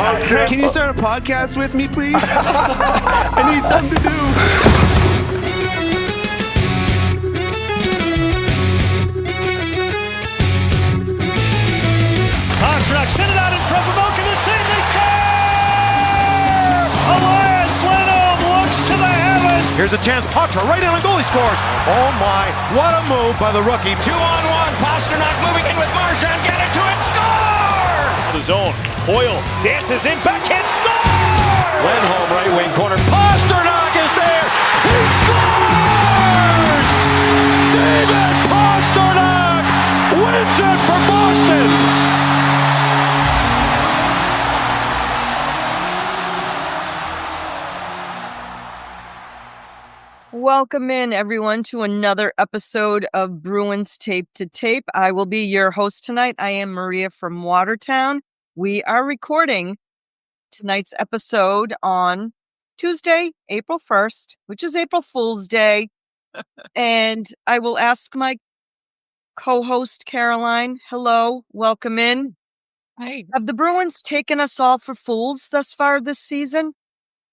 Okay. Can you start a podcast with me, please? I need something to do. Pastrnak sent it out in front of Malkin to save. They score! Elias Lindholm looks to the heavens. Here's a chance. Patra right in on goal. He scores. Oh my! What a move by the rookie. 2-on-1. Pastrnak moving in with Marchand. Get it to it. Score! The zone. Hoyle dances in. Backhand score! Lindholm right wing corner. Pastrnak is there. He scores! David Pastrnak wins it for Boston. Welcome in, everyone, to another episode of Bruins Tape to Tape. I will be your host tonight. I am Maria from Watertown. We are recording tonight's episode on Tuesday, April 1st, which is April Fool's Day. And I will ask my co-host, Caroline, hello, welcome in. Hi. Have the Bruins taken us all for fools thus far this season?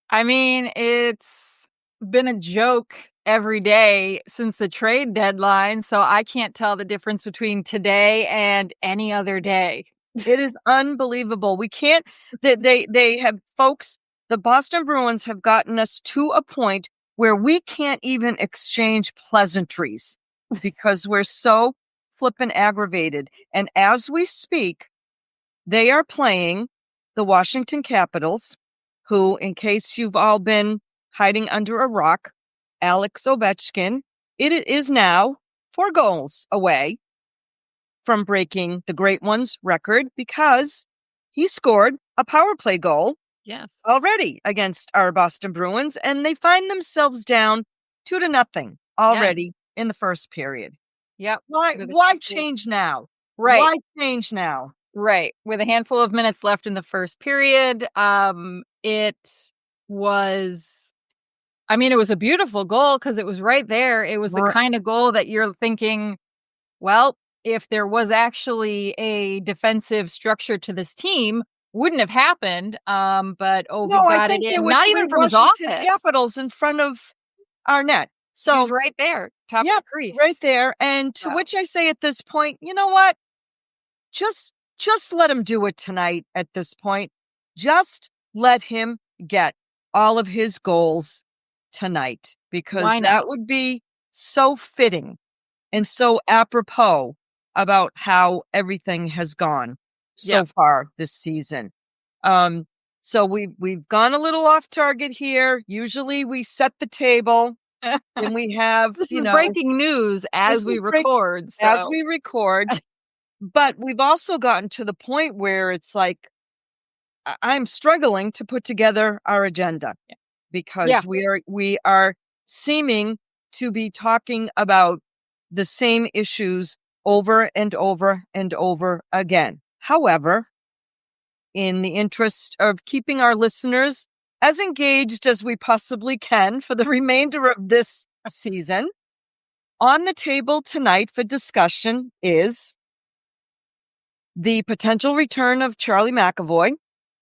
I mean, it's been a joke every day since the trade deadline, so I can't tell the difference between today and any other day. It is unbelievable. We can't, they have, folks, the Boston Bruins have gotten us to a point where we can't even exchange pleasantries because we're so flippin' aggravated. And as we speak, they are playing the Washington Capitals, who, in case you've all been hiding under a rock, Alex Ovechkin, it is now 4 goals away from breaking the Great One's record because he scored a power play goal already against our Boston Bruins, and they find themselves down 2-0 already in the first period. Yep. Why change now? Right. Why change now? Right. With a handful of minutes left in the first period, it was a beautiful goal because it was right there. It was the kind of goal that you're thinking, well, if there was actually a defensive structure to this team, wouldn't have happened. But Ovi got it in, not even from his office. Capitals in front of our net. So right there, top of the crease. Right there. And to which I say at this point, you know what? Just let him do it tonight at this point. Just let him get all of his goals tonight, because that would be so fitting and so apropos about how everything has gone so far this season. So we've gone a little off target here. Usually we set the table and we have this is breaking news as we record. As we record. But we've also gotten to the point where it's like I'm struggling to put together our agenda because we are seeming to be talking about the same issues over and over and over again. However, in the interest of keeping our listeners as engaged as we possibly can for the remainder of this season, on the table tonight for discussion is the potential return of Charlie McAvoy.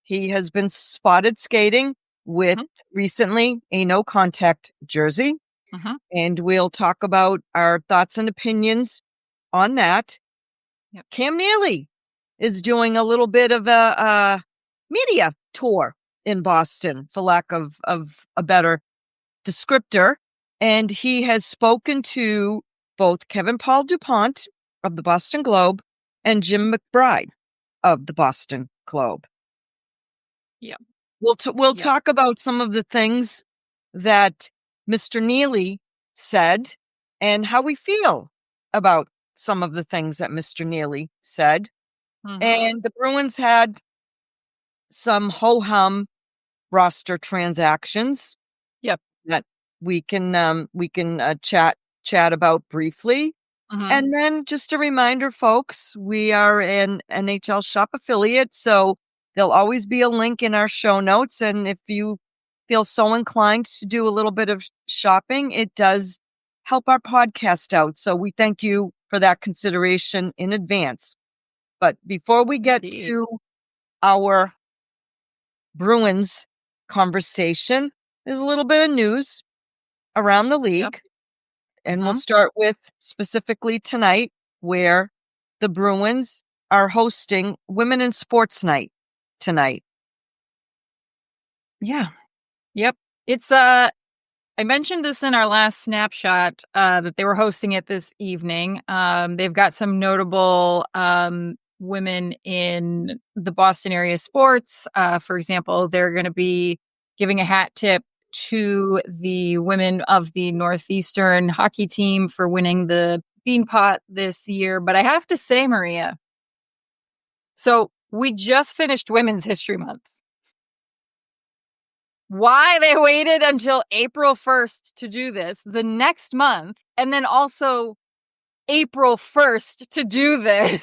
He has been spotted skating with recently a no contact jersey. And we'll talk about our thoughts and opinions on that. Cam Neely is doing a little bit of a media tour in Boston, for lack of a better descriptor. And he has spoken to both Kevin Paul DuPont of the Boston Globe and Jim McBride of the Boston Globe. We'll talk about some of the things that Mr. Neely said and how we feel about some of the things that Mr. Neely said. And the Bruins had some ho-hum roster transactions. That we can chat about briefly. And then just a reminder, folks, we are an NHL Shop affiliate, so there'll always be a link in our show notes. And if you feel so inclined to do a little bit of shopping, it does help our podcast out. So we thank you for that consideration in advance. But before we get to our Bruins conversation. There's a little bit of news around the league. Yep. And we'll start with specifically tonight, where the Bruins are hosting Women in Sports Night tonight. Yeah. Yep. It's I mentioned this in our last snapshot that they were hosting it this evening. They've got some notable women in the Boston area sports. For example, they're going to be giving a hat tip to the women of the Northeastern hockey team for winning the Beanpot this year. But I have to say, Maria, so we just finished Women's History Month. Why they waited until April 1st to do this the next month, and then also April 1st to do this.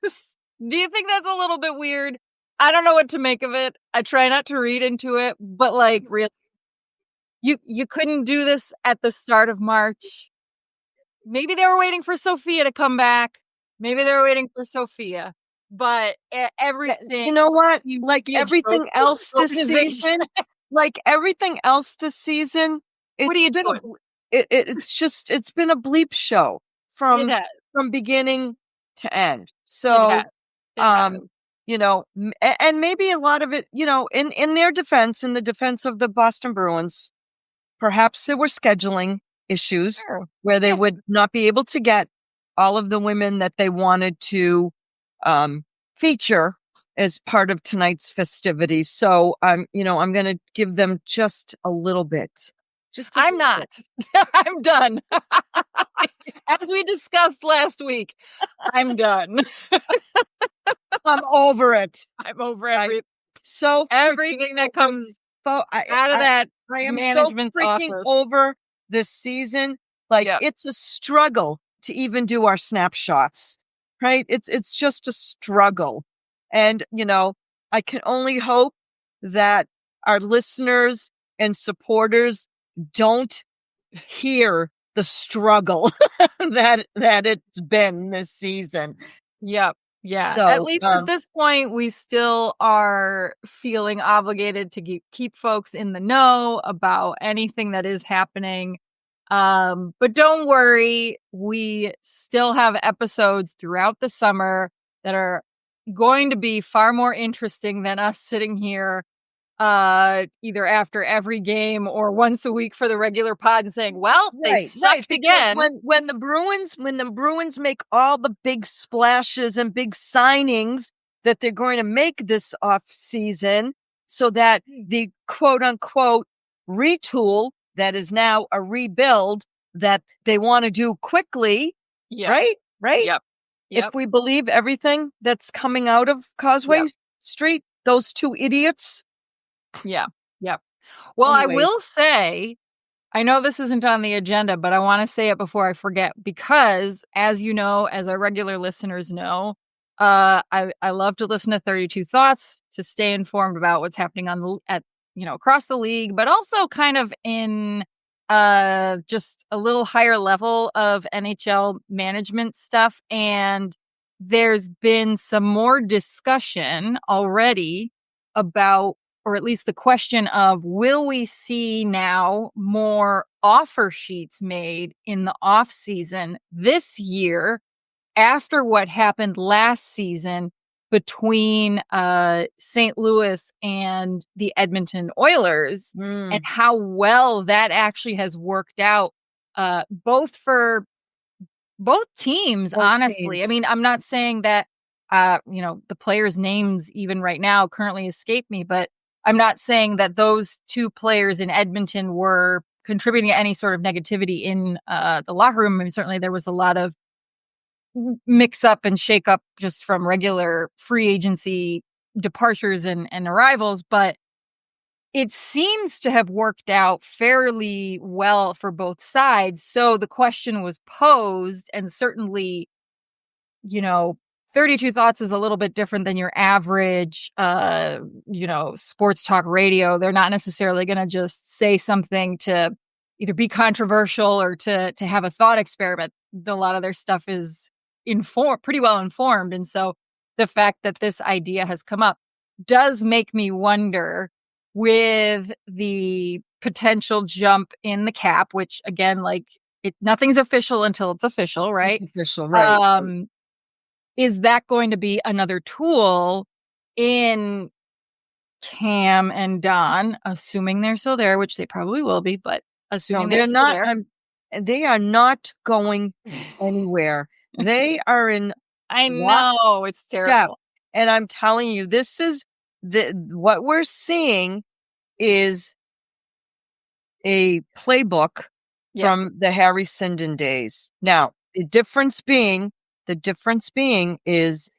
Do you think that's a little bit weird? I don't know what to make of it. I try not to read into it, but like, really, you couldn't do this at the start of March. Maybe they were waiting for Sophia to come back. Maybe they were waiting for Sophia. But everything, You know what? Like everything else this organization. season, like everything else this season, What are you been doing? it's been a bleep show It from has. beginning to end. It So, has. It has. you know, and maybe a lot of it, you know, in their defense, in the defense of the Boston Bruins, perhaps there were scheduling issues Sure. where they Yeah. would not be able to get all of the women that they wanted to feature as part of tonight's festivities. So I'm going to give them just a little bit. I'm not. I'm done. As we discussed last week, I'm done. I'm over it. I'm over everything that comes out out of that I am so management's freaking office. over this season. Like, Yep. it's a struggle to even do our snapshots, right? It's just a struggle. And, you know, I can only hope that our listeners and supporters don't hear the struggle that it's been this season. Yep. Yeah. So, at least at this point, we still are feeling obligated to keep folks in the know about anything that is happening. But don't worry, we still have episodes throughout the summer that are going to be far more interesting than us sitting here either after every game or once a week for the regular pod and saying, well, they sucked again. When the Bruins make all the big splashes and big signings that they're going to make this off season, so that the quote unquote retool that is now a rebuild that they want to do quickly, right? Yep. If we believe everything that's coming out of Causeway Street, those two idiots. Yeah. Yep. Well, Anyways. I will say, I know this isn't on the agenda, but I want to say it before I forget, because as you know, as our regular listeners know, I love to listen to 32 Thoughts to stay informed about what's happening across the league, but also kind of in just a little higher level of NHL management stuff. And there's been some more discussion already about, or at least the question of, will we see now more offer sheets made in the off season this year after what happened last season between St. Louis and the Edmonton Oilers, and how well that actually has worked out, both for both teams, honestly. teams. I mean, I'm not saying that, the players' names even right now currently escape me, but I'm not saying that those two players in Edmonton were contributing to any sort of negativity in the locker room. I mean, certainly there was a lot of mix up and shake up just from regular free agency departures and arrivals, but it seems to have worked out fairly well for both sides. So the question was posed, and certainly, 32 Thoughts is a little bit different than your average, sports talk radio. They're not necessarily going to just say something to either be controversial or to have a thought experiment. A lot of their stuff is pretty well informed. And so the fact that this idea has come up, does make me wonder with the potential jump in the cap, which again, like nothing's official until it's official, right? It's official, right? Is that going to be another tool in Cam and Don, assuming they're still there, which they probably will be, but assuming they're still there. They are not going anywhere. They are in I know, it's terrible. And I'm telling you, this is what we're seeing is a playbook from the Harry Sinden days. Now, the difference being is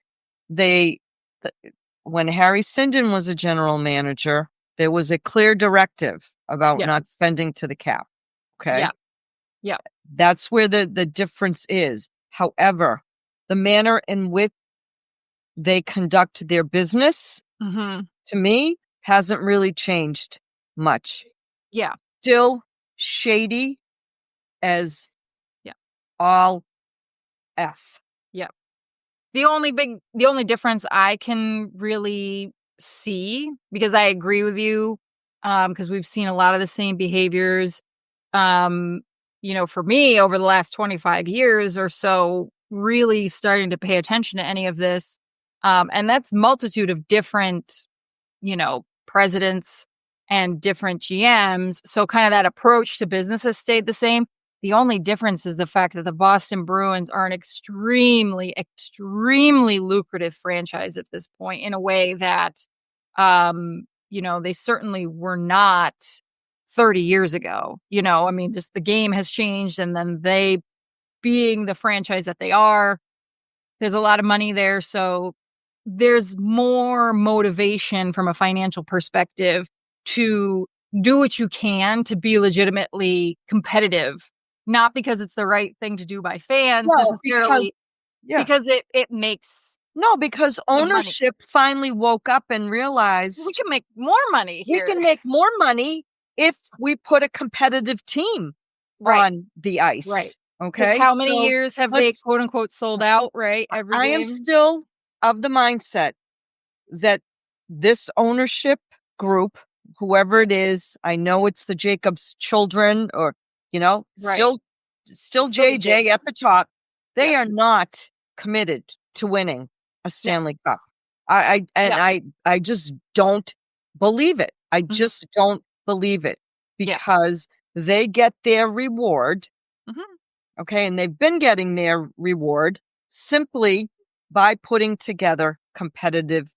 when Harry Sinden was a general manager, there was a clear directive about not spending to the cap. Okay. Yeah. That's where the difference is. However, the manner in which they conduct their business, to me, hasn't really changed much. Yeah. Still shady as all F. Yeah. The only difference I can really see, because I agree with you, because we've seen a lot of the same behaviors, for me over the last 25 years or so, really starting to pay attention to any of this. And that's multitude of different, presidents and different GMs. So kind of that approach to business has stayed the same. The only difference is the fact that the Boston Bruins are an extremely, extremely lucrative franchise at this point in a way that, they certainly were not 30 years ago. Just the game has changed, and then they being the franchise that they are, there's a lot of money there. So there's more motivation from a financial perspective to do what you can to be legitimately competitive. Not because it's the right thing to do by fans necessarily, because it makes because ownership finally woke up and realized we can make more money here. We can make more money if we put a competitive team on the ice. Right. Okay. How many years have they quote unquote sold out, right? Every game? I am still of the mindset that this ownership group, whoever it is, I know it's the Jacobs children or still JJ at the top. They are not committed to winning a Stanley Cup. I just don't believe it. I just don't believe it because they get their reward. Okay. And they've been getting their reward simply by putting together competitive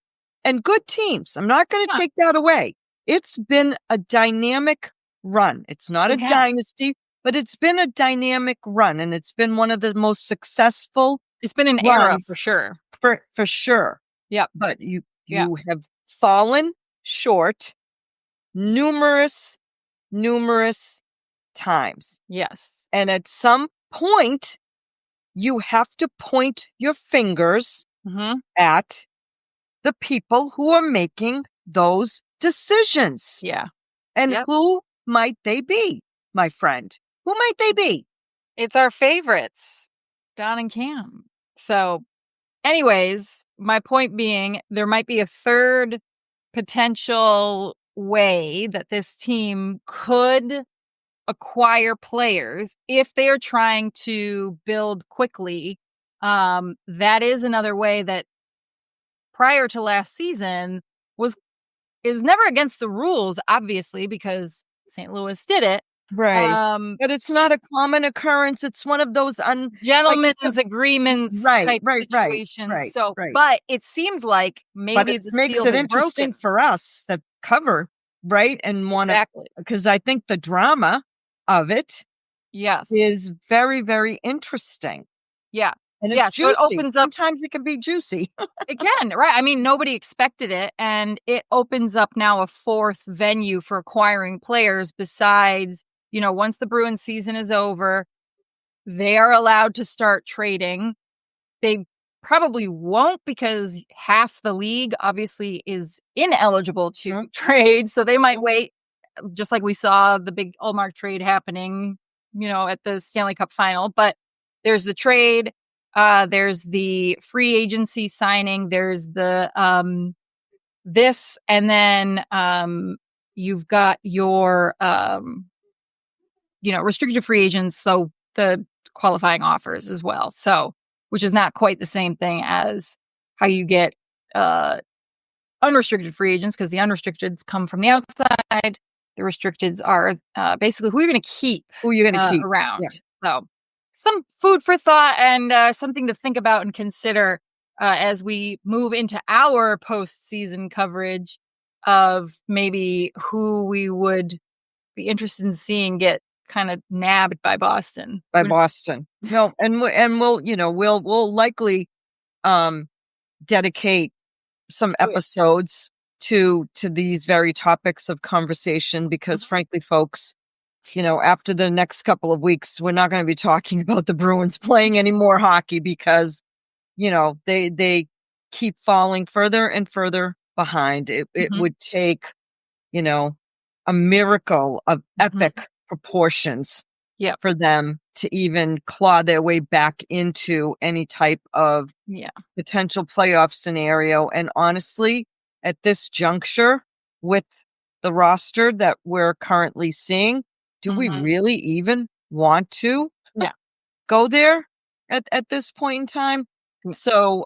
and good teams. I'm not going to take that away. It's been a dynamic run. It's not a dynasty, but it's been a dynamic run, and it's been one of the most successful. It's been an era for sure. For sure. Yeah. But you have fallen short numerous times. Yes. And at some point, you have to point your fingers at the people who are making those decisions. Yeah. And who might they be, my friend? Who might they be? It's our favorites, Don and Cam. So anyways, my point being, there might be a third potential way that this team could acquire players if they are trying to build quickly. That is another way that prior to last season it was never against the rules, obviously, because St. Louis did it. Right. But it's not a common occurrence. It's one of those gentlemen's agreements type situations. But it seems like maybe it makes it interesting for us that cover, right? And want to, because I think the drama of it is very, very interesting. Yeah. And it's juicy. So it opens up. Sometimes it can be juicy. Again, right? I mean, nobody expected it. And it opens up now a fourth venue for acquiring players besides, once the Bruins season is over, they are allowed to start trading. They probably won't because half the league obviously is ineligible to trade. So they might wait, just like we saw the big Ullmark trade happening, at the Stanley Cup final. But there's the trade. There's the free agency signing. There's the this, and then you've got your restricted free agents, so the qualifying offers as well. So, which is not quite the same thing as how you get unrestricted free agents, because the unrestricteds come from the outside. The restricteds are basically who you're going to keep. Who you're going to keep around. Yeah. So, some food for thought and something to think about and consider as we move into our postseason coverage of maybe who we would be interested in seeing get kind of nabbed by Boston. No, and we'll likely dedicate some episodes to these very topics of conversation, because frankly, folks, after the next couple of weeks, we're not going to be talking about the Bruins playing any more hockey, because they keep falling further and further behind. It would take a miracle of epic proportions for them to even claw their way back into any type of potential playoff scenario. And honestly, at this juncture, with the roster that we're currently seeing, do we really even want to go there at this point in time? So,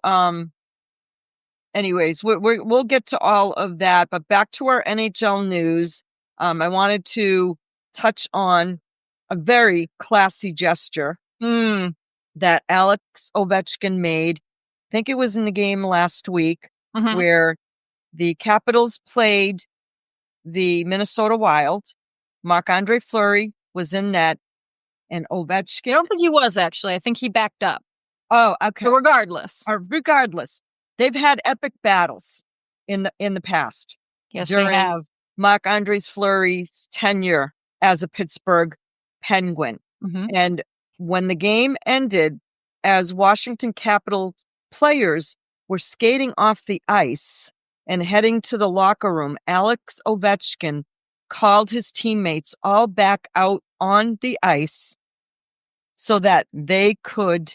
anyways, we'll get to all of that, but back to our NHL news. I wanted to touch on a very classy gesture that Alex Ovechkin made. I think it was in the game last week where the Capitals played the Minnesota Wild. Marc-Andre Fleury was in net, and Ovechkin. I don't think he was, actually. I think he backed up. Oh, okay. So regardless, they've had epic battles in the past. Yes, they have. Marc-Andre Fleury's tenure as a Pittsburgh Penguin. And when the game ended, as Washington Capital players were skating off the ice and heading to the locker room, Alex Ovechkin called his teammates all back out on the ice so that they could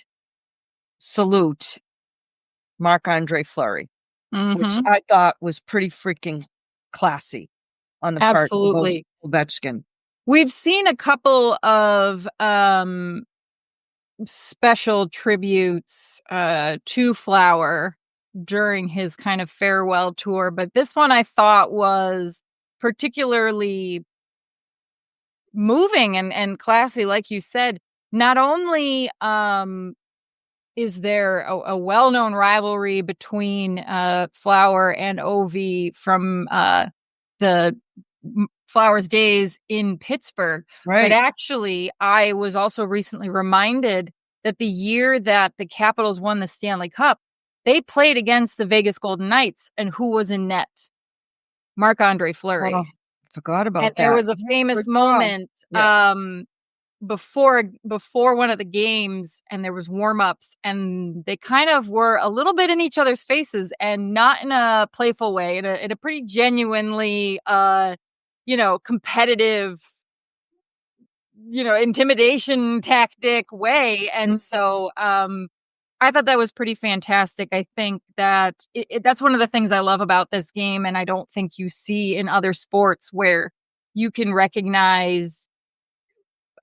salute Marc-Andre Fleury, which I thought was pretty freaking classy on the part of Ovechkin. We've seen a couple of special tributes to Flower during his kind of farewell tour, but this one I thought was particularly moving and classy. Like you said, not only is there a well-known rivalry between Flower and Ovi from the Flower's days in Pittsburgh, but actually I was also recently reminded that the year that the Capitals won the Stanley Cup, they played against the Vegas Golden Knights, and who was in net? Marc-Andre Fleury. Oh, forgot about that. There was a famous moment before one of the games, and there was warm-ups, and they kind of were a little bit in each other's faces, and not in a playful way, in a pretty genuinely competitive, intimidation tactic way. And so I thought that was pretty fantastic. I think that that's one of the things I love about this game, and I don't think you see in other sports, where you can recognize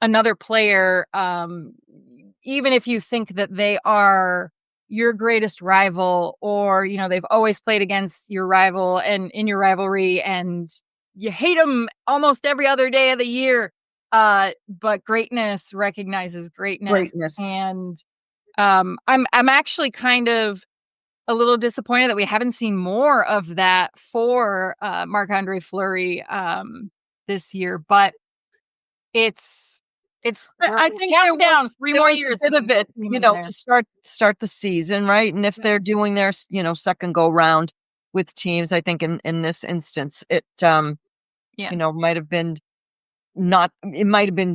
another player, even if you think that they are your greatest rival, or they've always played against your rival and in your rivalry, and you hate them almost every other day of the year. But greatness recognizes greatness. And I'm actually kind of a little disappointed that we haven't seen more of that for Marc-Andre Fleury this year. But I think there was 3 more years of it, to start the season, right? And if they're doing their second go round with teams, I think in this instance it might have been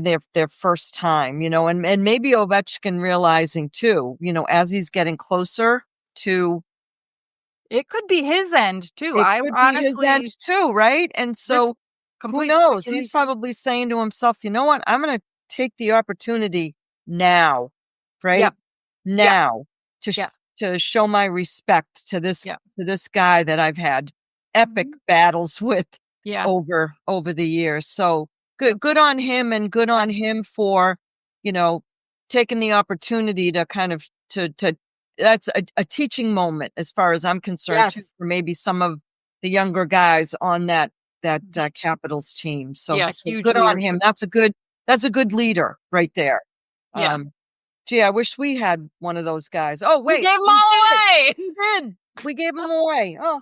their first time, and maybe Ovechkin realizing too, as he's getting closer to, it could be his end too. His end too, right? And so who knows? He's probably saying to himself, you know what? I'm going to take the opportunity now, right? Yep. Now to show my respect to this guy that I've had epic battles with Yeah. over the years. So good on him, and good on him for, taking the opportunity to kind of to that's a teaching moment as far as I'm concerned too, Yes. for maybe some of the younger guys on that Capitals team. So Yes, so huge good on leadership. him. That's a good leader right there. Yeah. Gee, I wish we had one of those guys. Oh, We wait. gave them all away. We did. We gave them away. Oh,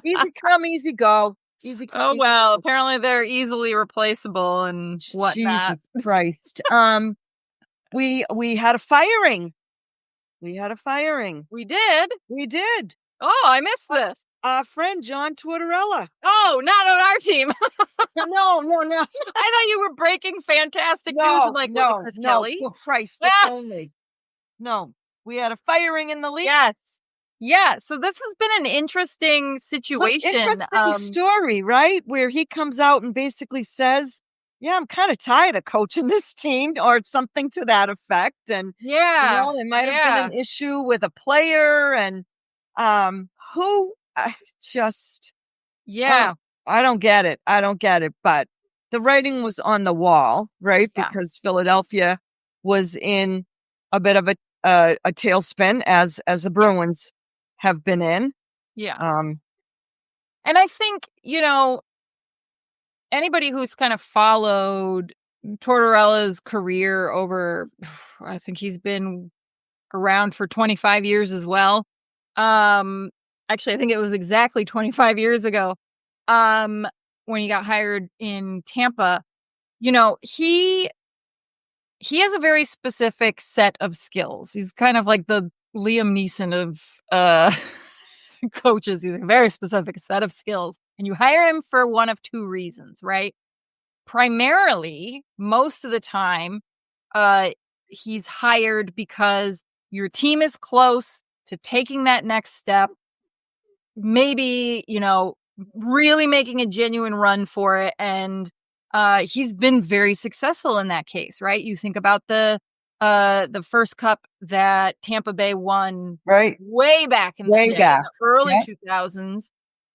easy come, easy go. Easy come, Oh, easy well, go. apparently they're easily replaceable and whatnot. Jesus Christ. We had a firing. We had a firing. We did? We did. Oh, I missed this. Our friend John Tortorella. Oh, not on our team. No. I thought you were breaking fantastic news. I'm like, was it Chris Kelly? For Christ only. No, we had a firing in the league. Yes. Yeah. So this has been an interesting situation. Interesting story, right? Where he comes out and basically says, "Yeah, I'm kind of tired of coaching this team," or something to that effect. And Yeah. there might have been an issue with a player, and who just I don't get it. But the writing was on the wall, right? Yeah. Because Philadelphia was in a bit of a tailspin, as the Bruins have been in. Yeah. And I think, anybody who's kind of followed Tortorella's career over, I think he's been around for 25 years as well. Actually, I think it was exactly 25 years ago, when he got hired in Tampa. He has a very specific set of skills. He's kind of like the Liam Neeson of coaches. He's a very specific set of skills. And you hire him for one of two reasons, right? Primarily, most of the time, he's hired because your team is close to taking that next step. Maybe, really making a genuine run for it. And he's been very successful in that case, right? You think about the first cup that Tampa Bay won, Right. way back in the Way day, back. the early Yeah. 2000s.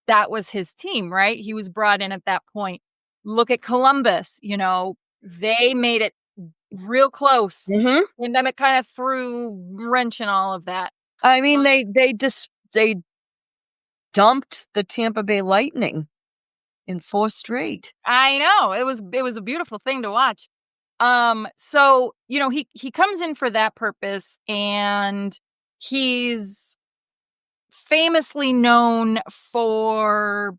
That was his team, right? He was brought in at that point. Look at Columbus, they made it real close. Mm-hmm. Pandemic kind of threw wrench in all of that. I mean, they dumped the Tampa Bay Lightning in 4 straight. I know. It was a beautiful thing to watch. So, he comes in for that purpose, and he's famously known for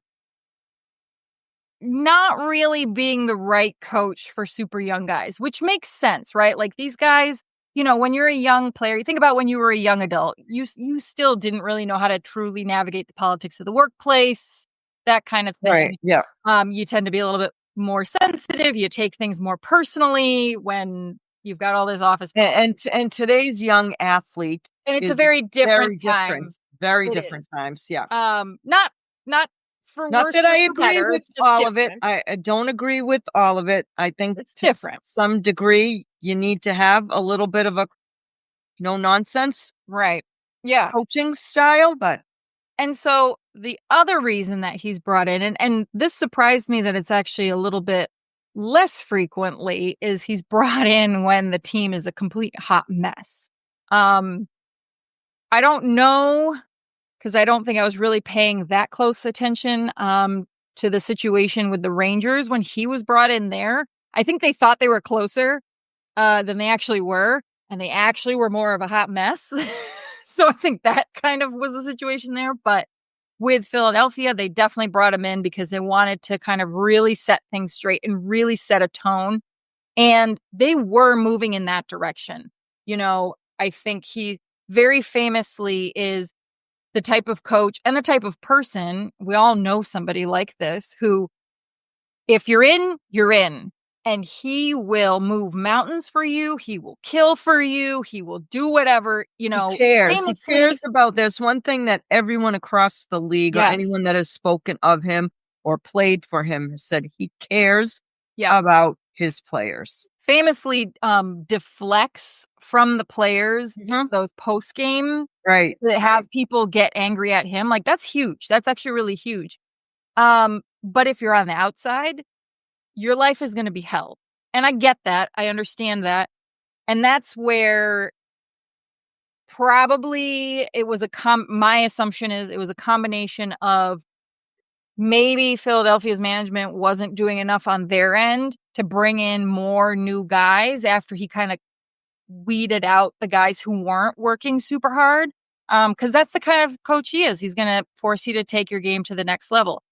not really being the right coach for super young guys, which makes sense, right? Like, these guys, when you're a young player, you think about when you were a young adult, you still didn't really know how to truly navigate the politics of the workplace, that kind of thing. Right. Yeah. You tend to be a little bit more sensitive. You take things more personally when you've got all this office. And today's young athlete, And it's a is very different time. Very It different times. Yeah. Not for Not worse that or I for agree better, with it's just all of it. different. I don't agree with all of it. I think It's to different. some degree you need to have a little bit of a no nonsense Right. Yeah. coaching style, but And so the other reason that he's brought in, and this surprised me that it's actually a little bit less frequently, is he's brought in when the team is a complete hot mess. I don't know, because I don't think I was really paying that close attention to the situation with the Rangers when he was brought in there. I think they thought they were closer than they actually were, and they actually were more of a hot mess. So I think that kind of was the situation there. But with Philadelphia, they definitely brought him in because they wanted to kind of really set things straight and really set a tone. And they were moving in that direction. I think he very famously is the type of coach and the type of person, we all know somebody like this, who, if you're in, you're in. And he will move mountains for you. He will kill for you. He will do whatever, he cares. He famously- cares about this. One thing that everyone across the league, or Yes. anyone that has spoken of him or played for him, has said he cares Yeah. about his players. famously deflects from the players, Mhm. those post game Right. that have people get angry at him. Like, that's huge. That's actually really huge. But if you're on the outside, your life is going to be hell. And I get that. I understand that. And that's where probably it was my assumption is it was a combination of maybe Philadelphia's management wasn't doing enough on their end to bring in more new guys after he kind of weeded out the guys who weren't working super hard. Because that's the kind of coach he is. He's going to force you to take your game to the next level.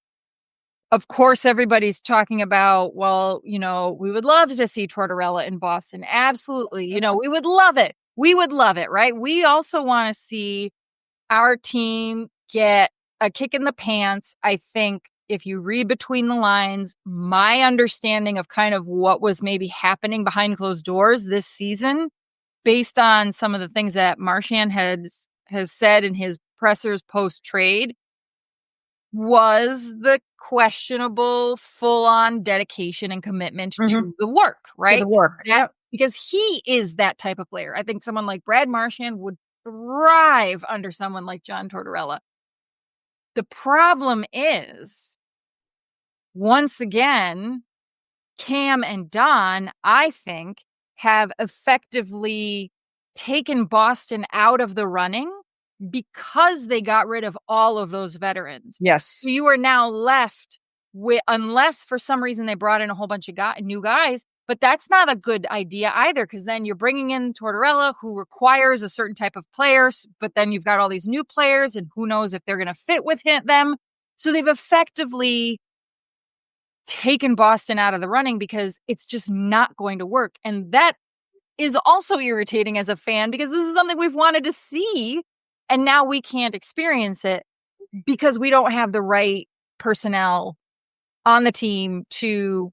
Of course, everybody's talking about, well, we would love to see Tortorella in Boston. Absolutely. We would love it. We would love it, right? We also want to see our team get a kick in the pants. I think if you read between the lines, my understanding of kind of what was maybe happening behind closed doors this season, based on some of the things that Marchand has said in his pressers post-trade, was the questionable full-on dedication and commitment to the work, right? To the work. Yep. Because he is that type of player. I think someone like Brad Marchand would thrive under someone like John Tortorella. The problem is, once again, Cam and Don, I think, have effectively taken Boston out of the running because they got rid of all of those veterans. Yes. So you are now left with, unless for some reason they brought in a whole bunch of new guys, but that's not a good idea either, because then you're bringing in Tortorella, who requires a certain type of players, but then you've got all these new players, and who knows if they're going to fit with them. So they've effectively taken Boston out of the running because it's just not going to work. And that is also irritating as a fan, because this is something we've wanted to see, and now we can't experience it because we don't have the right personnel on the team to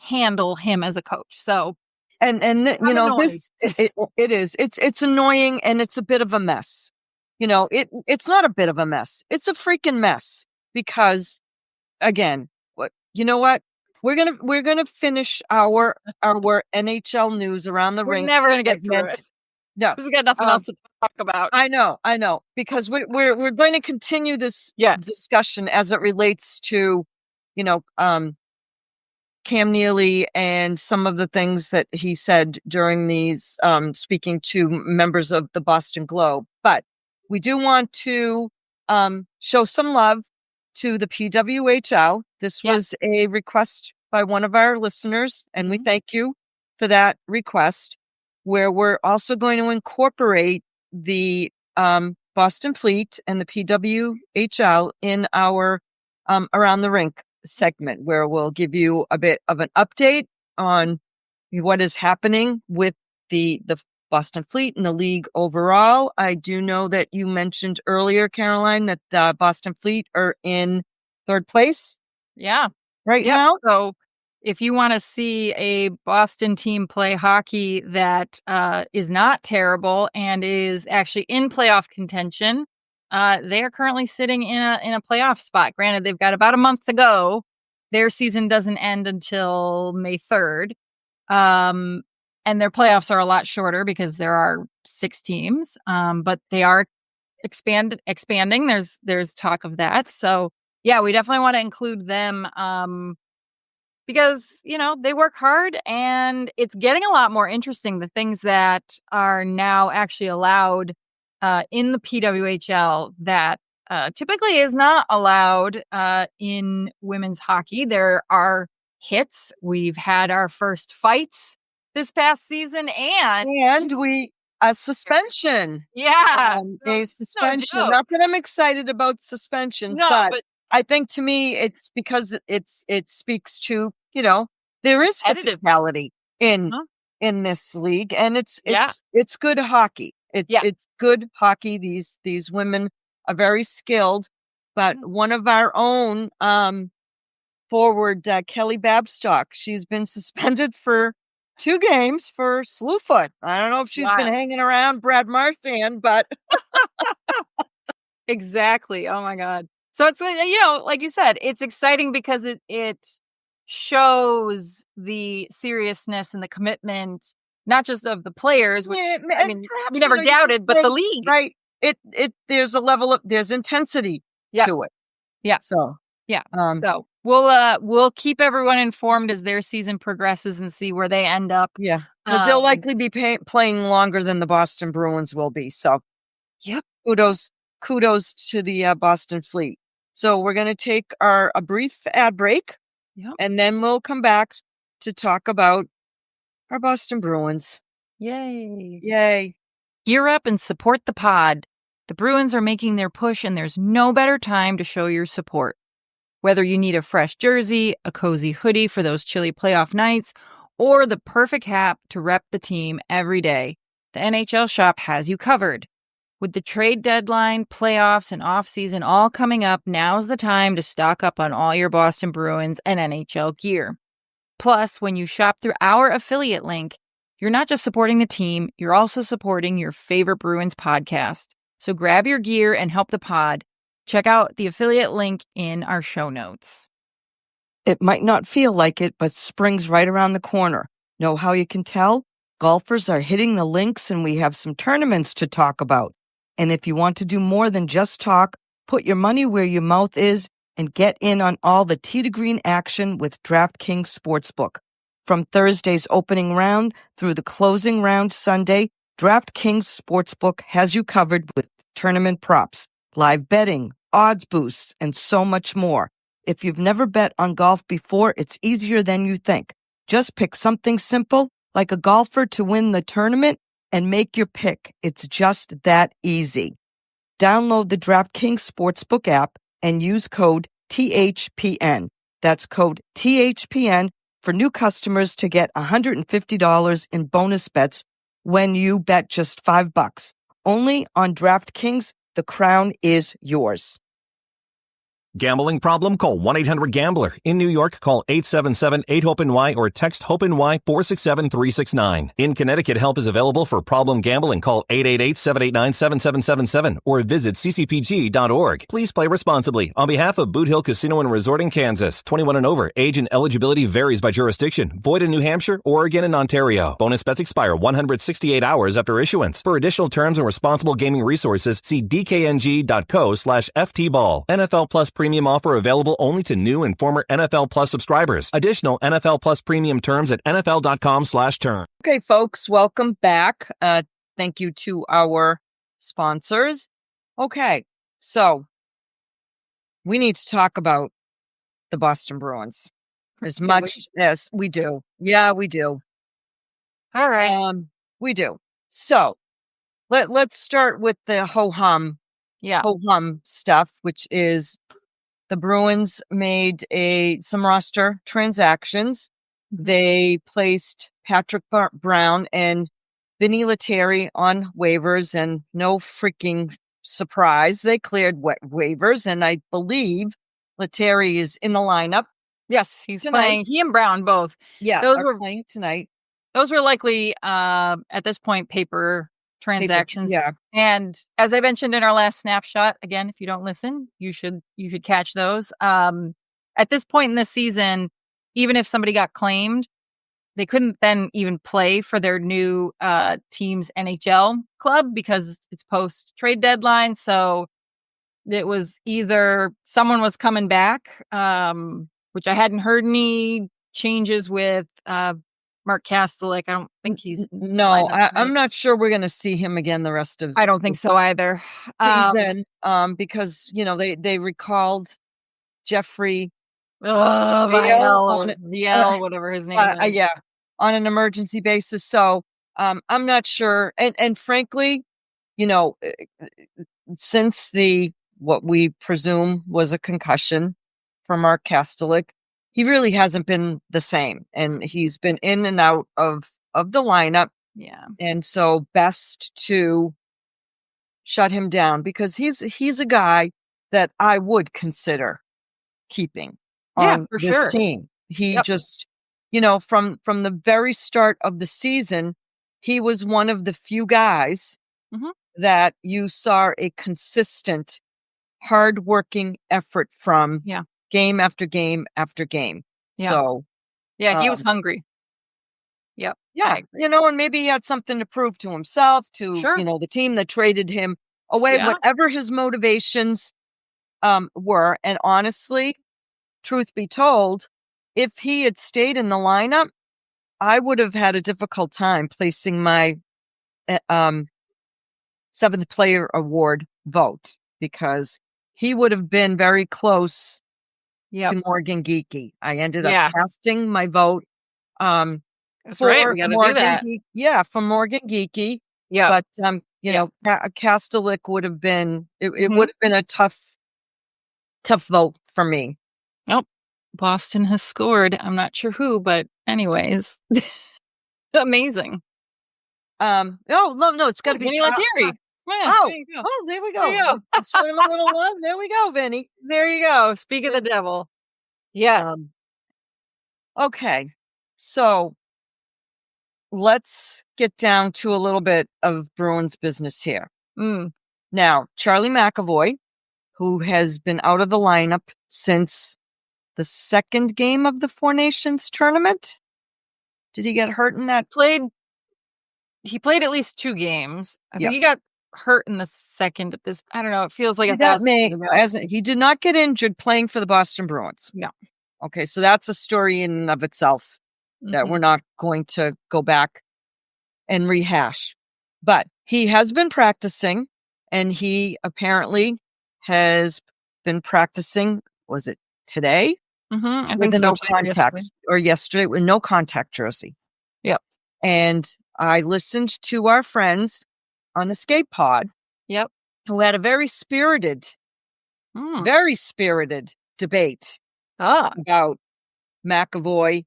handle him as a coach. So, and this it is. It's annoying, and it's a bit of a mess. It's not a bit of a mess. It's a freaking mess, because again, what we're gonna finish our NHL news around the ring. We're never gonna get through it. No, because we got nothing else to talk about. I know, because we're going to continue this discussion as it relates to, Cam Neely and some of the things that he said during these speaking to members of the Boston Globe. But we do want to show some love to the PWHL. This was a request by one of our listeners, and we thank you for that request, where we're also going to incorporate the Boston Fleet and the PWHL in our Around the Rink segment, where we'll give you a bit of an update on what is happening with the Boston Fleet and the league overall. I do know that you mentioned earlier, Caroline, that the Boston Fleet are in third place. Yeah. Right now. So if you want to see a Boston team play hockey that is not terrible and is actually in playoff contention, they are currently sitting in a playoff spot. Granted, they've got about a month to go. Their season doesn't end until May 3rd. And their playoffs are a lot shorter because there are 6 teams. But they are expanding. There's talk of that. So yeah, we definitely want to include them because, they work hard, and it's getting a lot more interesting, the things that are now actually allowed in the PWHL that typically is not allowed in women's hockey. There are hits. We've had our first fights this past season, and we a suspension. Yeah. A suspension. No. Not that I'm excited about suspensions, but I think to me it's because it speaks to, there is physicality in this league, and it's good hockey. It's good hockey. These women are very skilled, but one of our own forward, Kelly Babstock, she's been suspended for 2 games for Slewfoot. I don't know if she's been hanging around Brad Marchand, but exactly. Oh my God. So it's, like you said, it's exciting because it shows the seriousness and the commitment not just of the players, which Yeah, I and mean, perhaps, we never you could doubted, but say, the league. right? There's a level of there's intensity Yeah. to it. Yeah. So Yeah. um, So we'll keep everyone informed as their season progresses and see where they end up. yeah, because they'll Um, likely be playing longer than the Boston Bruins will be. So, Yep. kudos to the Boston Fleet. So we're going to take a brief ad break, Yep. and then we'll come back to talk about our Boston Bruins. Yay. Yay! Gear up and support the pod. The Bruins are making their push, and there's no better time to show your support. Whether you need a fresh jersey, a cozy hoodie for those chilly playoff nights, or the perfect hat to rep the team every day, the NHL shop has you covered. With the trade deadline, playoffs, and offseason all coming up, now's the time to stock up on all your Boston Bruins and NHL gear. Plus, when you shop through our affiliate link, you're not just supporting the team, you're also supporting your favorite Bruins podcast. So grab your gear and help the pod. Check out the affiliate link in our show notes. It might not feel like it, but spring's right around the corner. Know how you can tell? Golfers are hitting the links, and we have some tournaments to talk about. And if you want to do more than just talk, put your money where your mouth is and get in on all the tee to green action with DraftKings Sportsbook. From Thursday's opening round through the closing round Sunday, DraftKings Sportsbook has you covered with tournament props, live betting, odds boosts, and so much more. If you've never bet on golf before, it's easier than you think. Just pick something simple, like a golfer to win the tournament, and make your pick. It's just that easy. Download the DraftKings Sportsbook app and use code THPN. That's code THPN for new customers to get $150 in bonus bets when you bet just $5. Only on DraftKings. The crown is yours. Gambling problem? Call 1-800-GAMBLER. In New York, call 877-8-HOPE-NY or text HOPE-NY 467-369. In Connecticut, help is available for problem gambling. Call 888-789-7777 or visit ccpg.org. Please play responsibly. On behalf of Boot Hill Casino and Resort in Kansas, 21 and over, age and eligibility varies by jurisdiction. Void in New Hampshire, Oregon, and Ontario. Bonus bets expire 168 hours after issuance. For additional terms and responsible gaming resources, see dkng.co/ftball. NFL Plus Premium offer available only to new and former NFL Plus subscribers. Additional NFL Plus Premium terms at nfl.com/term. Okay, folks, welcome back. Thank you to our sponsors. Okay, so we need to talk about the Boston Bruins as much as we do. Yeah, we do. All right. We do. So let's start with the ho-hum stuff, which is the Bruins made some roster transactions. They placed Patrick Brown and Vinny Lettieri on waivers, and no freaking surprise, they cleared waivers, and I believe Lettieri is in the lineup. Yes, he's tonight. playing. He and Brown both. Yeah, those were playing tonight. Those were likely at this point paper transactions. Yeah. And as I mentioned in our last snapshot, again, if you don't listen, you should catch those. At this point in this season, even if somebody got claimed, they couldn't then even play for their new team's NHL club because it's post trade deadline. So it was either someone was coming back, which I hadn't heard any changes with Mark Kastelik. I don't think he's I'm not sure we're going to see him again the rest of. I don't think so either. Season, because they recalled Jeffrey VL, whatever his name is. Yeah, on an emergency basis. So I'm not sure, and frankly, since what we presume was a concussion for Mark Kastelik, he really hasn't been the same, and he's been in and out of the lineup. Yeah. And so best to shut him down because he's a guy that I would consider keeping on this team. He just, from the very start of the season, he was one of the few guys that you saw a consistent, hardworking effort from game after game after game. Yeah. So, he was hungry. Yep. Yeah, and maybe he had something to prove to himself, to the team that traded him away, whatever his motivations were. And honestly, truth be told, if he had stayed in the lineup, I would have had a difficult time placing my seventh player award vote, because he would have been very close to Morgan Geekie. I ended up casting my vote That's for right. We got to do that. For Morgan Geekie. Yeah. But Kastelic would have been it would have been a tough vote for me. Nope. Boston has scored. I'm not sure who, but anyways. Amazing. No, it's got to be Vinny Lettieri. There we go. Show him a little love. There we go, Vinny. There you go. Speak of the devil. Yeah. Okay. So let's get down to a little bit of Bruins business here. Now, Charlie McAvoy, who has been out of the lineup since the second game of the Four Nations tournament. Did he get hurt in that? He played at least 2 games. I think he got hurt in the second at this. I don't know. It feels like he did not get injured playing for the Boston Bruins. No. Okay, so that's a story in and of itself that we're not going to go back and rehash. But he has been practicing, and he apparently has been practicing, was it today? I with think no contact, or yesterday with no contact jersey. Yep. And I listened to our friends on the Skate Pod. Yep. Who had a very spirited debate about McAvoy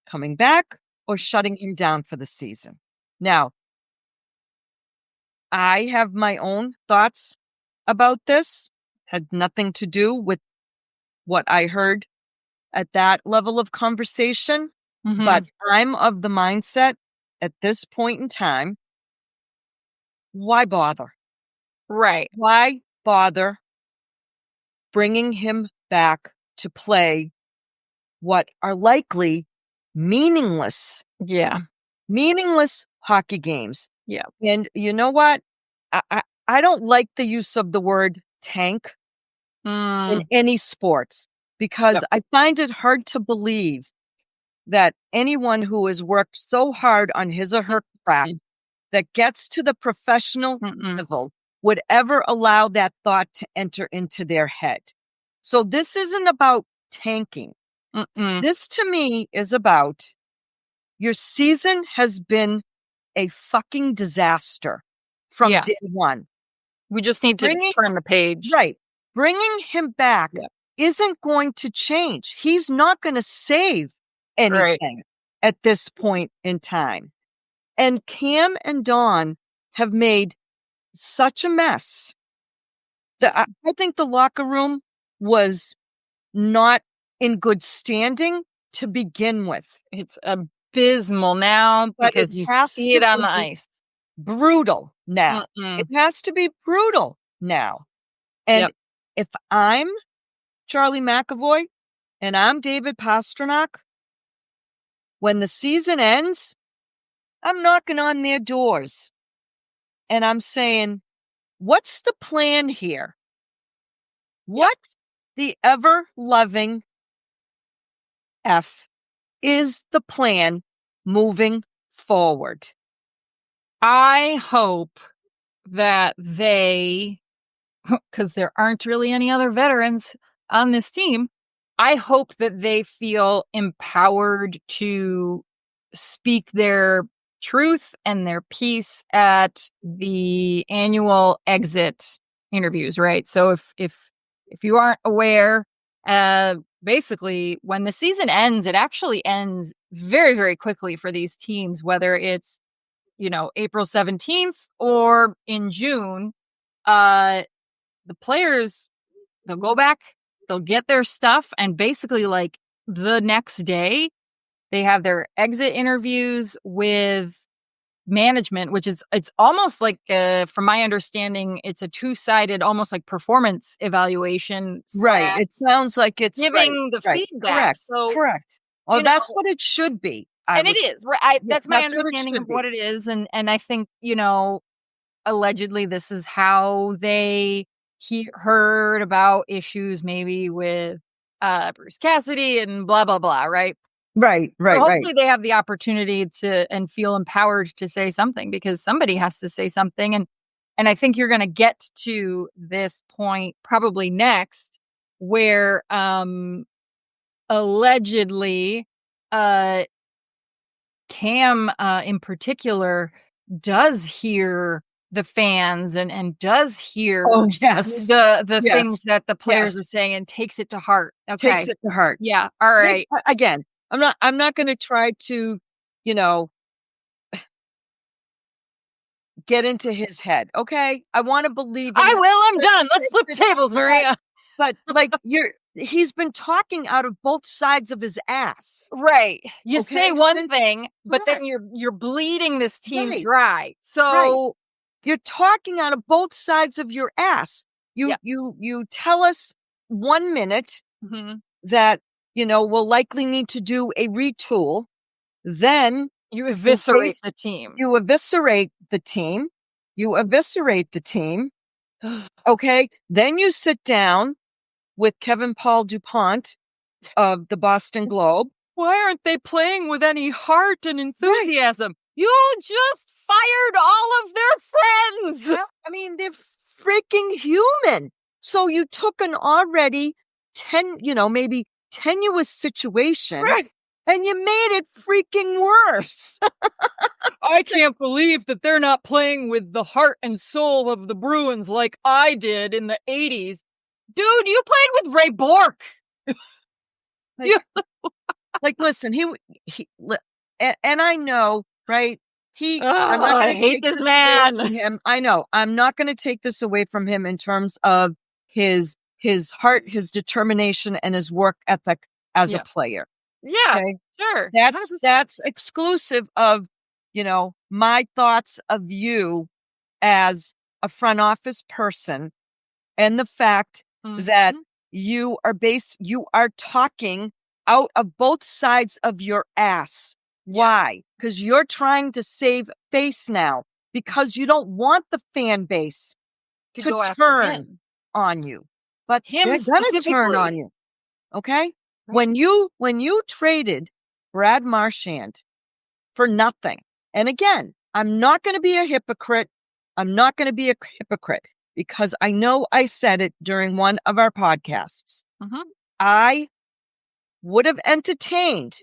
coming back or shutting him down for the season. Now, I have my own thoughts about this. Had nothing to do with what I heard at that level of conversation. But I'm of the mindset at this point in time, why bother? Right. Why bother bringing him back to play what are likely meaningless hockey games? Yeah. And you know what? I don't like the use of the word tank in any sports, because I find it hard to believe that anyone who has worked so hard on his or her craft that gets to the professional level would ever allow that thought to enter into their head. So this isn't about tanking. This to me is about your season has been a fucking disaster from day one. We just need to turn the page. Right. Bringing him back isn't going to change. He's not going to save anything at this point in time. And Cam and Dawn have made such a mess that I think the locker room was not in good standing to begin with. It's abysmal now, because you see it on the ice. Brutal now. It has to be brutal now. And if I'm Charlie McAvoy and I'm David Pastrnak, when the season ends, I'm knocking on their doors and I'm saying, what's the plan here? What the ever-loving F is the plan moving forward? I hope that because there aren't really any other veterans on this team, I hope that they feel empowered to speak their truth and their piece at the annual exit interviews, right? So if you aren't aware, basically when the season ends, it actually ends very, very quickly for these teams, whether it's, April 17th or in June. The players, they'll go back, they'll get their stuff, and basically like the next day they have their exit interviews with management, which is, it's almost like, from my understanding, it's a 2-sided, almost like performance evaluation. Right. It sounds like it's giving the feedback. Correct. Well, that's what it should be. And it is, right? That's my that's what it understanding should of be. what it is, and I think, allegedly this is how they heard about issues maybe with Bruce Cassidy and blah blah blah, right? Right, So right, right. hopefully they have the opportunity to and feel empowered to say something, because somebody has to say something, and I think you're going to get to this point probably next, where allegedly Cam in particular does hear the fans and does hear Oh, yes. the Yes. things that the players Yes. are saying and takes it to heart. Takes Okay. it to heart. Yeah. All right. Again, I'm not going to try to, get into his head. Okay. I want to believe in I him. will. I'm done. Let's flip tables, Maria. But like he's been talking out of both sides of his ass. Right. You Okay, say one since- thing, but then Correct. you're bleeding this team Right. dry. So You're talking out of both sides of your ass. Yeah. You tell us 1 minute mhm, that, we'll likely need to do a retool. Then you eviscerate base- the team. you eviscerate the team. You eviscerate the team. Okay. Then you sit down with Kevin Paul DuPont of the Boston Globe. Why aren't they playing with any heart and enthusiasm? You just fired all of their friends. Well, I mean, they're freaking human. So you took an already maybe tenuous situation and you made it freaking worse. I can't believe that they're not playing with the heart and soul of the Bruins like I did in the 80s. Dude, you played with Ray Bork. Like, listen, and I know, right? I'm not I gonna hate take this away man. from him. I know. I'm not going to take this away from him in terms of his heart, his determination, and his work ethic as a player. Yeah, Okay? sure. That's exclusive of, my thoughts of you as a front office person, and the fact that you are talking out of both sides of your ass. Why? Because you're trying to save face now, because you don't want the fan base to go after turn him. on you. But Him they're gonna turn specifically. on you. Okay? When you traded Brad Marchand for nothing, and again, I'm not going to be a hypocrite. Because I know I said it during one of our podcasts. I would have entertained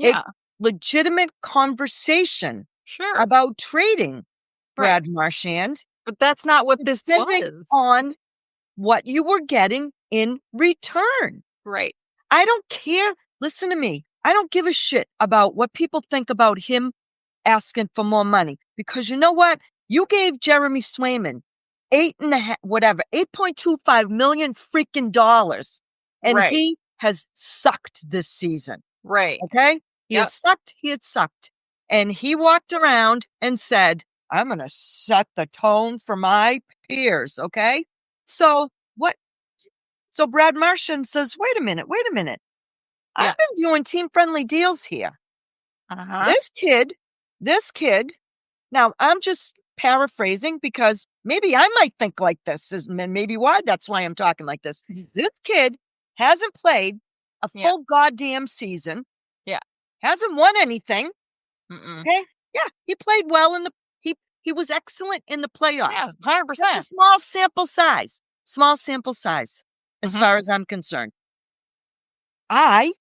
a legitimate conversation about trading Brad Marchand, but that's not what this depending was. on what you were getting in return. Right. I don't care. Listen to me. I don't give a shit about what people think about him asking for more money, because you know what? You gave Jeremy Swayman $8.25 million freaking dollars, and he has sucked this season. Right. Okay. He has sucked. He had sucked. And he walked around and said, I'm going to set the tone for my peers. Okay. So what? So Brad Marchand says, wait a minute. I've been doing team friendly deals here. This kid, now I'm just paraphrasing because maybe I might think like this, and maybe that's why I'm talking like this. This kid hasn't played a full goddamn season. Yeah. Hasn't won anything. Okay. Yeah. He played well he was excellent in the playoffs. Yeah, 100%. Just a small sample size. As far as I'm concerned. I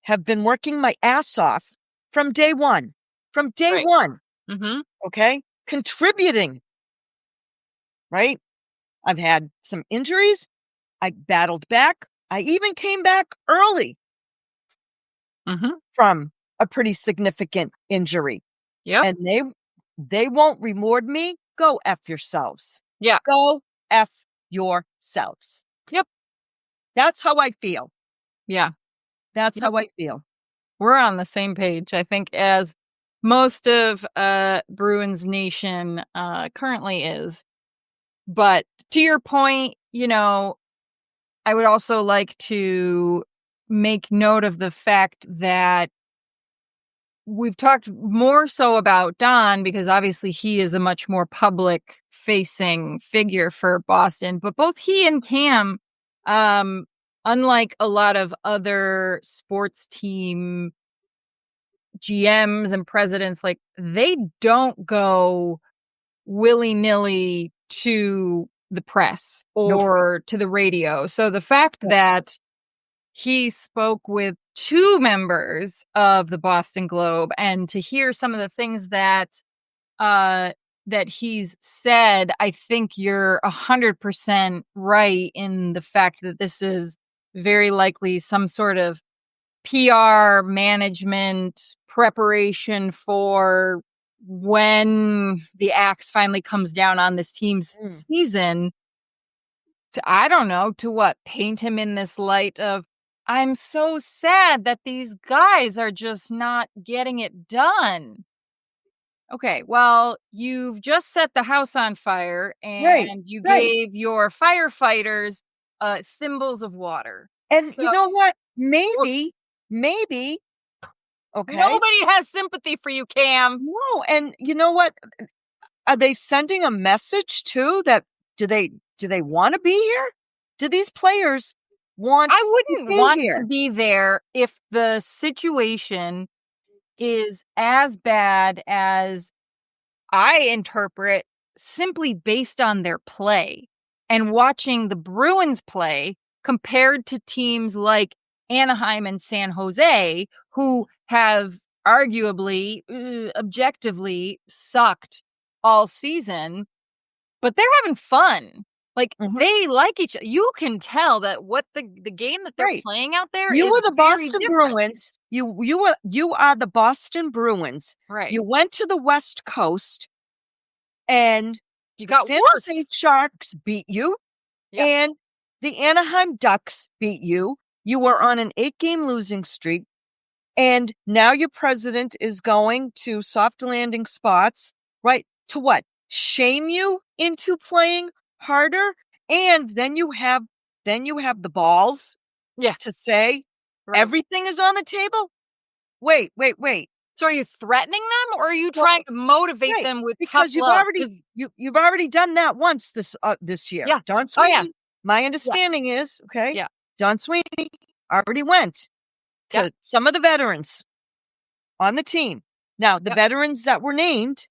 have been working my ass off from day one. Okay. Contributing. Right. I've had some injuries. I battled back. I even came back early from a pretty significant injury. Yeah. And they won't reward me. Go F yourselves. Yeah. Go F yourselves. Yep. That's how I feel. Yeah. That's how I feel. We're on the same page, I think, as most of Bruins Nation currently is. But to your point, I would also like to make note of the fact that we've talked more so about Don because obviously he is a much more public facing figure for Boston, but both he and Cam, unlike a lot of other sports team GMs and presidents, like they don't go willy-nilly to the press or to the radio. So the fact that he spoke with 2 members of the Boston Globe, and to hear some of the things that he's said, I think you're 100% right in the fact that this is very likely some sort of PR management preparation for when the axe finally comes down on this team's season. I don't know, to what? Paint him in this light of, I'm so sad that these guys are just not getting it done. Okay, well, you've just set the house on fire and you gave your firefighters thimbles of water. And you know what? Maybe, okay. Nobody has sympathy for you, Cam. No, and you know what? Are they sending a message too that do they want to be here? Do these players want I wouldn't to be want here? to be there if the situation is as bad as I interpret simply based on their play and watching the Bruins play compared to teams like Anaheim and San Jose, who have arguably, objectively sucked all season, but they're having fun. Like they like each other. You can tell that what the game that they're playing out there you is were the very Boston different. Bruins. You are the Boston Bruins. Right. You went to the West Coast and you got San worse. Jose Sharks beat you, and the Anaheim Ducks beat you. You were on an 8-game losing streak, and now your president is going to soft landing spots, right? To what? Shame you into playing harder, and then you have the balls to say everything is on the table. Wait. So are you threatening them, or are you trying to motivate them with because tough love? you've already done that once this year. Yeah. Don Sweeney. Oh, yeah. My understanding is Don Sweeney already went to some of the veterans on the team. Now the veterans that were named,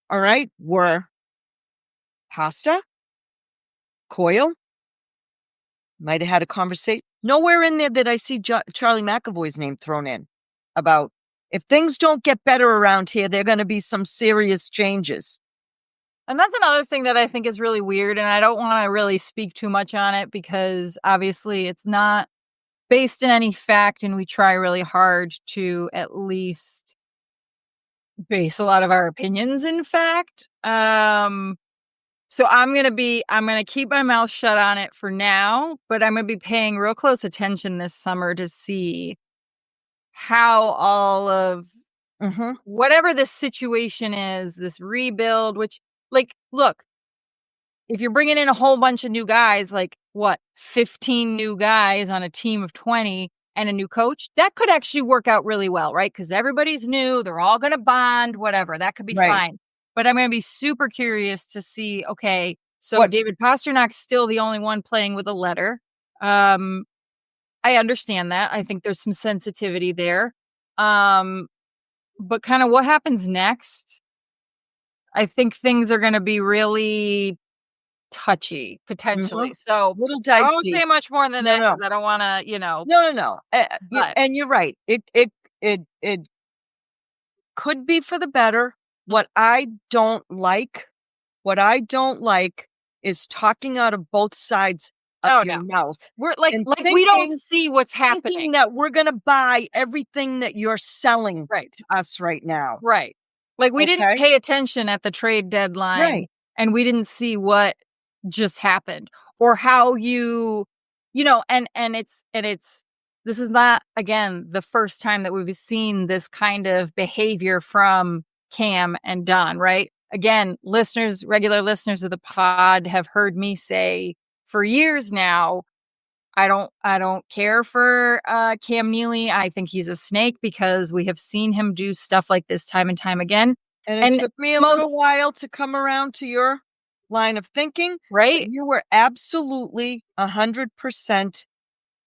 all right, were Pasta, Coyle. Might have had a conversation. Nowhere in there did I see Charlie McAvoy's name thrown in about if things don't get better around here, there are going to be some serious changes. And that's another thing that I think is really weird. And I don't want to really speak too much on it because obviously it's not based in any fact. And we try really hard to at least base a lot of our opinions in fact. So I'm going to keep my mouth shut on it for now, but I'm going to be paying real close attention this summer to see how all of whatever this situation is, this rebuild, which look, if you're bringing in a whole bunch of new guys, 15 new guys on a team of 20 and a new coach, that could actually work out really well, right? Because everybody's new, they're all going to bond, whatever, that could be fine. But I'm going to be super curious to see, okay, so David Pasternak's still the only one playing with a letter. I understand that. I think there's some sensitivity there. But kind of what happens next, I think things are going to be really touchy, potentially. So a little dicey. I won't say much more than that because I don't want to, No. And you're right. It could be for the better. What I don't like is talking out of both sides of your mouth. We're we don't see what's happening. Thinking that we're going to buy everything that you're selling to us right now. Right. We didn't pay attention at the trade deadline and we didn't see what just happened or how and it's this is not, again, the first time that we've seen this kind of behavior from Cam and Don, right? Again, regular listeners of the pod have heard me say for years now, I don't care for Cam Neely. I think he's a snake because we have seen him do stuff like this time and time again. And it took me a little while to come around to your line of thinking. Right? You were absolutely 100%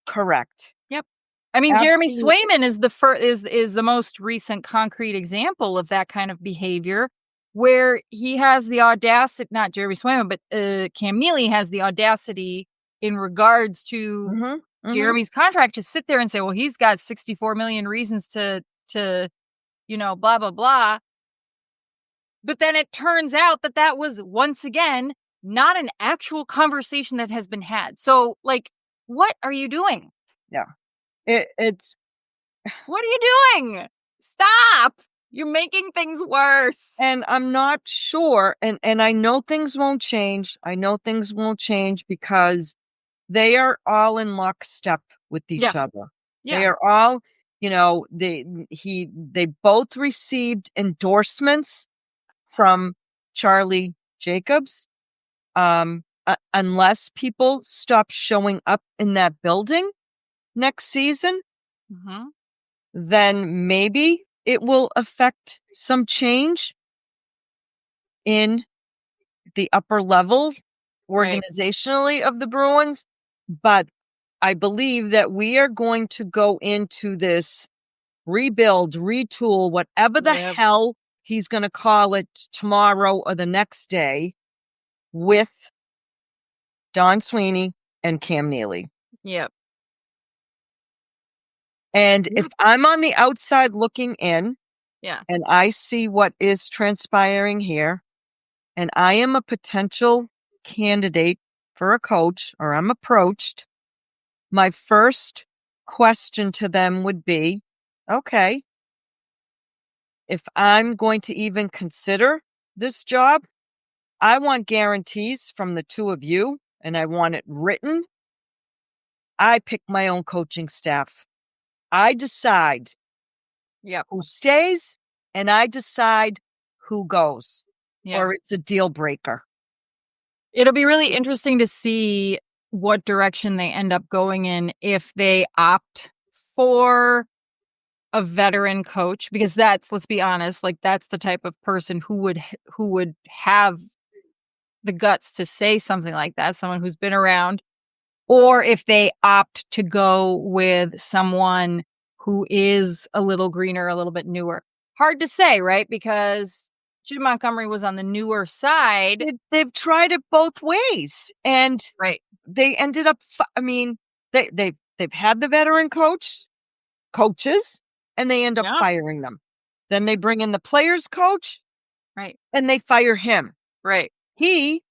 correct. Yep. I mean, Absolutely. Jeremy Swayman is the most recent concrete example of that kind of behavior, where he has the audacity, not Jeremy Swayman, but Cam Neely has the audacity in regards to Jeremy's contract to sit there and say, well, he's got 64 million reasons to blah, blah, blah. But then it turns out that was, once again, not an actual conversation that has been had. So, like, what are you doing? Yeah. It's What are you doing? Stop! You're making things worse. And I'm not sure, and I know things won't change. I know things won't change because they are all in lockstep with each other. Yeah. They are all, they both received endorsements from Charlie Jacobs. Unless people stop showing up in that building next season, then maybe it will affect some change in the upper level organizationally of the Bruins. But I believe that we are going to go into this rebuild, retool, whatever the hell he's going to call it tomorrow or the next day, with Don Sweeney and Cam Neely. Yep. And if I'm on the outside looking in, and I see what is transpiring here, and I am a potential candidate for a coach, or I'm approached, my first question to them would be, okay, if I'm going to even consider this job, I want guarantees from the two of you, and I want it written. I pick my own coaching staff. I decide who stays, and I decide who goes, or it's a deal breaker. It'll be really interesting to see what direction they end up going in if they opt for a veteran coach, because let's be honest, like, that's the type of person who would have the guts to say something like that, someone who's been around, or if they opt to go with someone who is a little greener, a little bit newer. Hard to say, right? Because Jim Montgomery was on the newer side. They've tried it both ways, and they ended up. They've had the veteran coaches, and they end up firing them. Then they bring in the players coach, and they fire him. He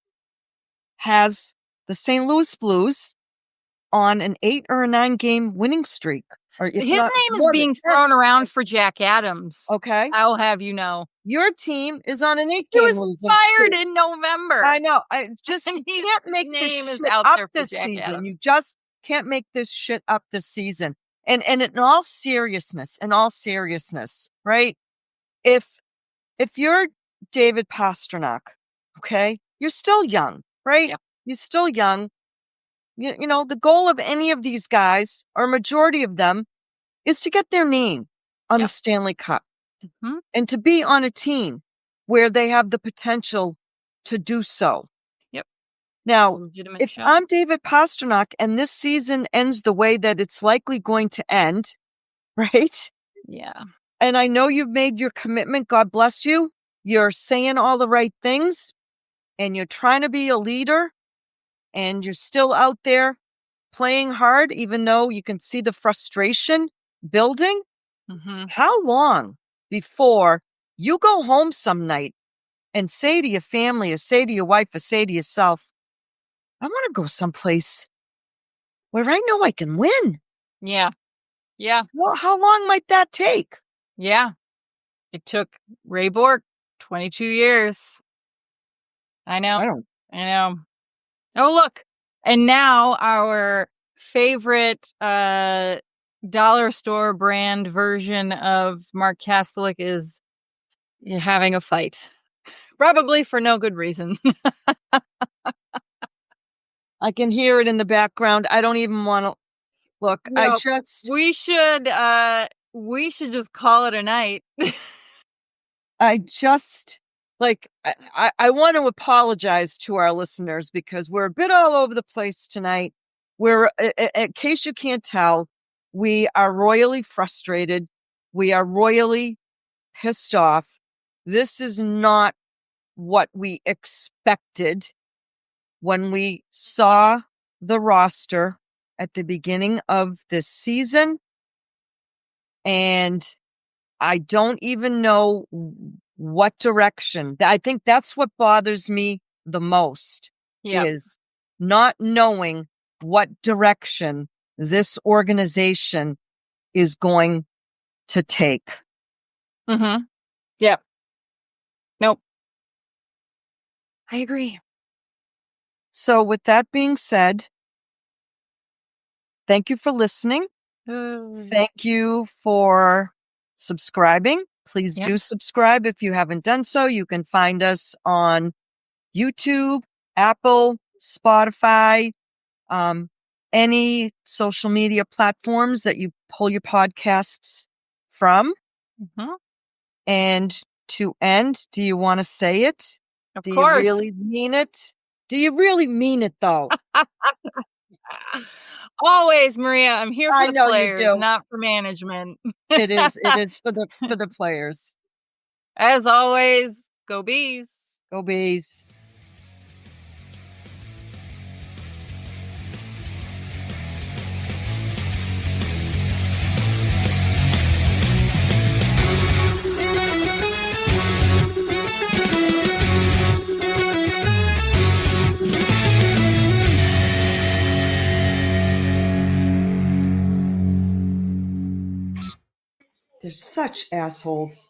has the St. Louis Blues on an 8 or a 9 game winning streak. His name is being thrown around for Jack Adams. Okay. I'll have you know. Your team is on an 8 game losing losing fired streak. In November. I know. I just can't make this shit up this season. Adams. You just can't make this shit up this season. And in all seriousness, right? If you're David Pastrnak, okay, you're still young, right? You're still young. You know, the goal of any of these guys, or majority of them, is to get their name on the Stanley Cup and to be on a team where they have the potential to do so. Now, if I'm David Pastrnak and this season ends the way that it's likely going to end, right? Yeah. And I know you've made your commitment. God bless you. You're saying all the right things, and you're trying to be a leader, and you're still out there playing hard, even though you can see the frustration building. How long before you go home some night and say to your family, or say to your wife, or say to yourself, I want to go someplace where I know I can win? Yeah. Well, how long might that take? Yeah. It took Ray Bork 22 years. I know. Oh, look. And now our favorite dollar store brand version of Mark Kastelik is having a fight. Probably for no good reason. I can hear it in the background. I don't even want to look. No, we should just call it a night. I just I want to apologize to our listeners because we're a bit all over the place tonight. We're, in case you can't tell, we are royally frustrated. We are royally pissed off. This is not what we expected when we saw the roster at the beginning of this season. And I don't even know what direction. I think that's what bothers me the most is not knowing what direction this organization is going to take. Mm-hmm. Yep. Nope. I agree. So with that being said, thank you for listening. Thank you for subscribing. Please do subscribe if you haven't done so. You can find us on YouTube, Apple, Spotify, any social media platforms that you pull your podcasts from. Mm-hmm. And to end, do you want to say it? Of do course. you really mean it? Do you really mean it, though? Always, Maria. I'm here for the players, you do. not for management. It is for the players. As always, go Bees. Go Bees. They're such assholes.